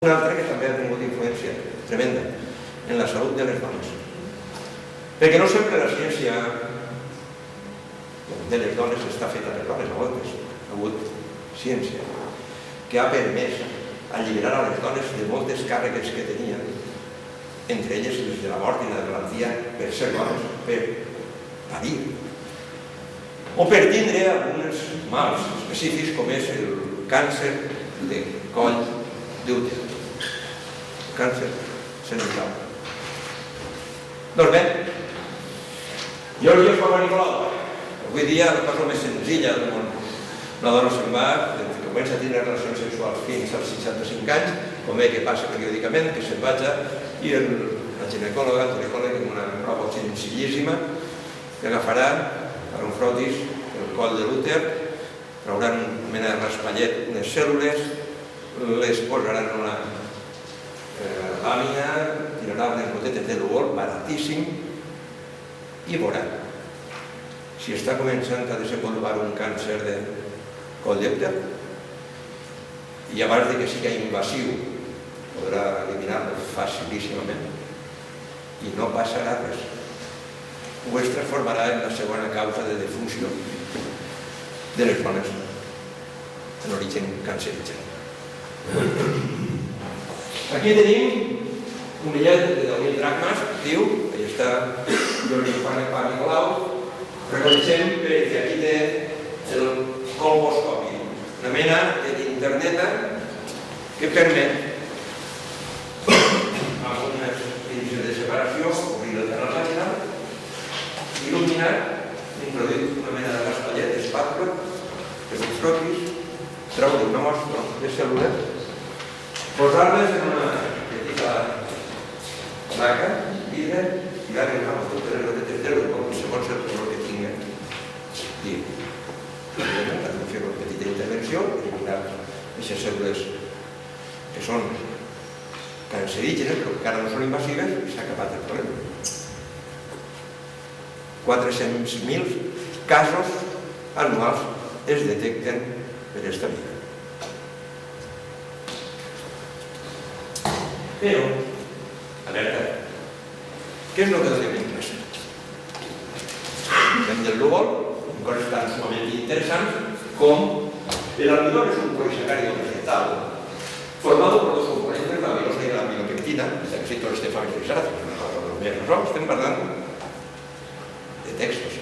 Una altra que també ha tingut influència tremenda en la salut de les dones. Perquè no sempre la ciència de les dones està feta per dones, a voltes. Ha hagut ciència que ha permès alliberar a les dones de moltes càrregues que tenien, entre elles les de la mort i la de malaltia, per ser dones, per parir, o per tindre alguns mals específics com és el càncer de coll d'úter, càncer cervical. Doncs bé, jo com a Nicolau, avui dia la cosa més senzilla del món. La dona se'n va, comença a tenir relacions sexuals fins als 65 anys, com bé que passa periòdicament, que se'n vaja, i la ginecòloga, el ginecòleg, amb una prova senzillíssima, que agafarà per un frotis el coll de l'úter, trauran una mena de raspallet, unes cèl·lules, les posaran en una làmina, tirarà unes gotetes de l'ugol, baratíssim, i veurà si està començant a desenvolupar un càncer de coll d'úter, i abans que sigui invasiu podrà eliminar-lo facilíssimament i no passarà res. Ho es transformarà en la segona causa de defunció de les dones en origen cancerigen. Aquí tenim un bitllet de 10.000 dracmes, diu, ahí està Jordi Juan Pau Nicolau, reconeixem que aquí té el colposcopi, una mena d'interneta que permet amb unes línies de separació obrir el canal vaginal, il·luminar, introduir una mena de raspallet d'espàtula que els frotis, treure una mostra de cèl·lules, posar-les en una petita placa, vidre, tirar-les amb totes les gotetes d'euro, com segons el color que tinguen. I hem de fer una petita intervenció, eliminar aquestes cèl·lules que són cancerígenes, però que encara no són invasives, i s'ha acabat el problema. 400.000 casos anuals es detecten per aquesta via. Però, alerta, què és el que donem en classe? Fem del l'úgol, coses tan sumament interessants com l'almidó és un polisacàrido vegetal formado por dos componentes, la vilosa y la aminopectina, casi todos este familiarizado, estem parlant de textos.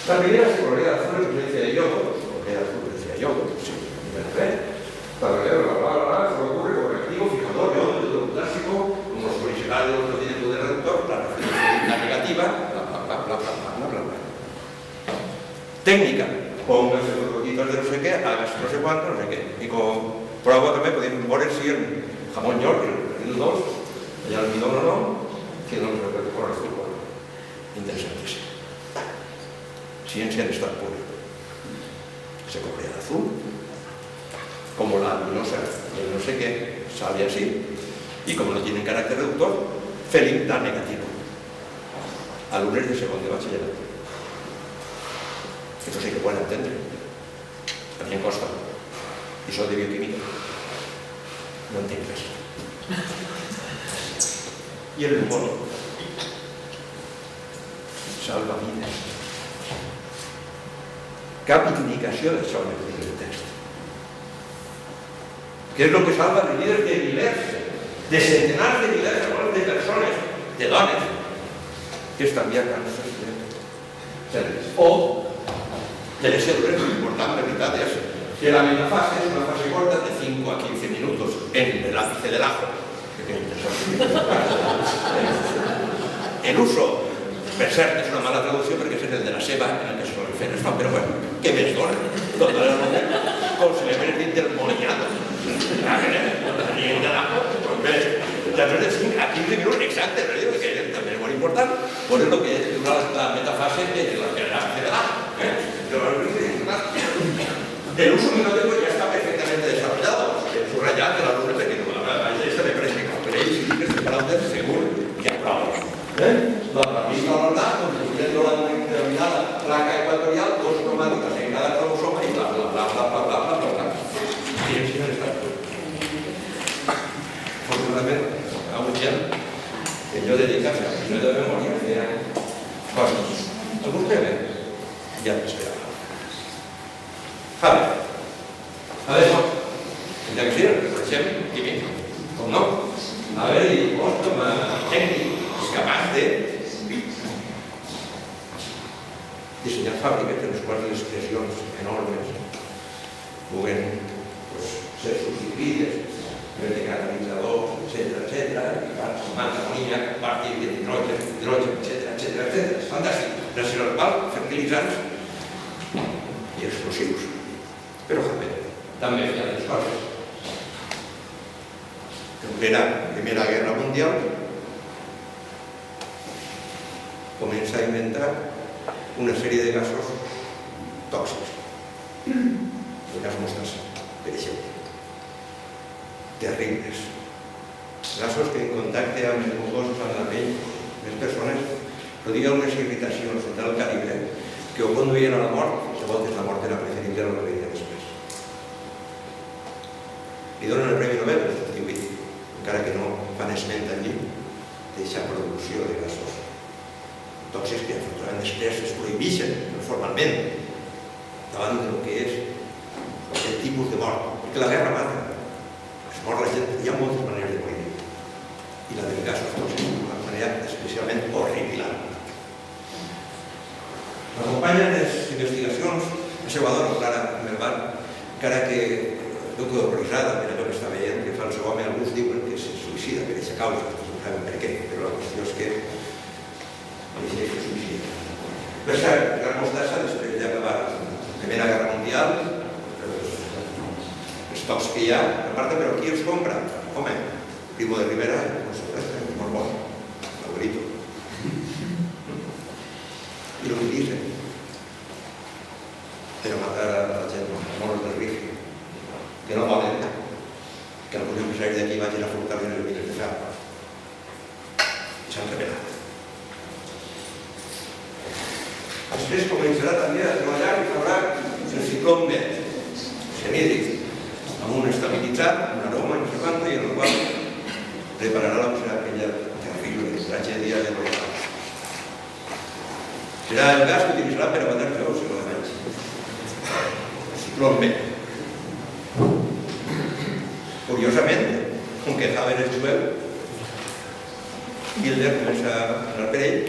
La primera se colorea azul en presencia de yodo, colorea azul en presencia de yodo, sí, la ocurre con reactivo, fijador, yodo, yodo potásico, como los polisacáridos no tienen poder reductor, la referencia negativa, técnica, póngase los poquitos de no sé qué, hagas no sé cuánto, no sé qué. Y como prueba también podemos ver si el jamón york, el 2, el almidón o no, que no nos recuerda con el fútbol. Interesantísimo. Ciencia en estado puro. Se colorea azul, como la luminosa, el no sé qué, sale así, y como no tiene carácter reductor, Felipe da negativo. Alumnos de segundo de bachillerato. Esto sí que pueden entender. También costa. Y son de bioquímica. No entiendes. Y el humor salva vides. Cap indicació d'això en el text. Què és el que salva les vides de milers, de centenars de milers de persones, de dones, que estan via càncer o de les células. Lo importante, la verdad, es que la metafase es una fase corta de 5 a 15 minutos en el ápice del ajo. El uso, per cert, és una mala traducció perquè és el de la ceba en el que se solen fer això, però bueno, què més dona? Com si l'hem dit del moliñado. La gent de l'ajo, doncs bé, ja no és de 5 a 15 minuts exactes, però diu que també és molt important, pues és el que dura la metafase de l'ápice del ajo. El uso minotécnico ya está perfectamente desarrollado. El subrayado de la luz de que no la esta me parece que veréis y que se para usted seguro que aprobamos. La misma verdad, constituyendo la determinada placa ecuatorial, dos cromáticas en cada cromosoma y bla bla bla bla bla bla bla bla bla. dedicarse a la de memoria feia coses. Algú creu? Ja t'esperava. A veure, ja que sí, reconeixem qui ve. Com no? A veure, i vos com a tècnic és capaç de dissenyar fàbriques en les quals les creacions enormes puguen ser substituïdes de catalitzadors, etc., i parts com amoníac, partir de hidrogen, etc. Fantàstic. Gràcies al qual, fertilitzants i explosius. Però també feia les coses. En plena Primera Guerra Mundial comença a inventar una sèrie de gasos tòxics. El gas mostassa, per exemple. Terribles. Gasos que en contacte amb els mucosos, amb la pell, les persones produïen unes irritacions de tal calibre que ho conduïen a la mort, i de voltes la mort era preferible a la que venia després. Li donen el Premi Nobel el 2018, encara que no fan esment allí d'aquesta producció de gasos tòxics que afortunadament després es prohibeixen formalment davant del que és el tipus de mort, perquè la guerra mata. Es mor la gent, hi ha moltes maneres de morir, i la del gasos tòxics és una manera especialment horripilant. M'acompanyen les investigacions la seva dona, Clara Melvar, encara que duc horroritzada per allò que està veient, que fa el seu home, alguns diuen que se suïcida per aquesta causa, no sabem per què, però la qüestió és que decideix que suïcida. Per cert, la mostassa, després d'acabar la Primera Guerra Mundial, els tocs que hi ha, a part, però qui els compra? Home, Primo de Rivera, molt bo, l'abuelito. I l'utilitzen per matar a la gent, molts del ric, que no volen que alguns empresaris d'aquí vagin a furtar-li les mines de ferro. I s'han revelat. Després començarà també a treballar i farà el cicló semídric, amb un estabilitzat, un aroma, no sé quant, i en el qual prepararà aquella terrible tragèdia de l'Holocaust. Serà el gas que utilitzarà per a matar jueus, si no almenys. El cicló B. Curiosament, com que Haber és jueu, Hitler comença a anar per ell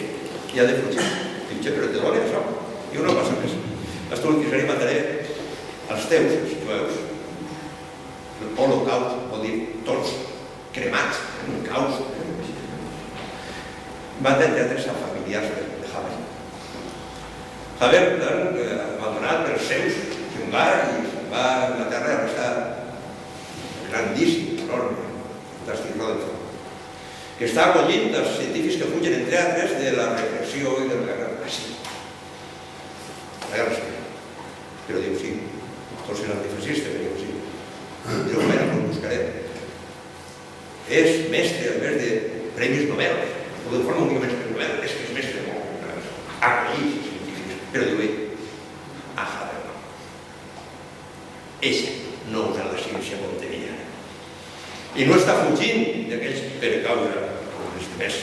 i ha de fugir. Diu, però te doni això? I no passa res. Tu l'utilitzaré i mataré els teus, els jueus. L'Holocaust vol dir tots cremats, en un caos. Va tenir tres familiars de Haber. Haber, abandonat pels seus, se'n va i se'n va a Anglaterra a restar grandíssim, enorme, fantàstic Rutherford, que està acollint els científics que fugen entre altres de la repressió i de la guerra nazi. La guerra civil. Però diu, sí, tot serà antifascista, però diu, sí. Diu, bueno, no ho buscaré. És mestre, a més de premis Nobel, o de forma única mestre Nobel, és que és mestre de molt, acollit científics, però diu, a Haber no. Eixa no usa la ciència com tenia. I no està fugint d'aquells per causa els demés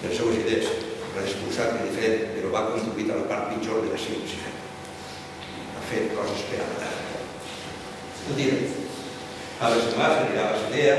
de les seues idees. L'ha expulsat de diferent, però va contribuir a la part pitjor de la ciència. A fer coses per a matar. No diré. A les demás anirà a la idea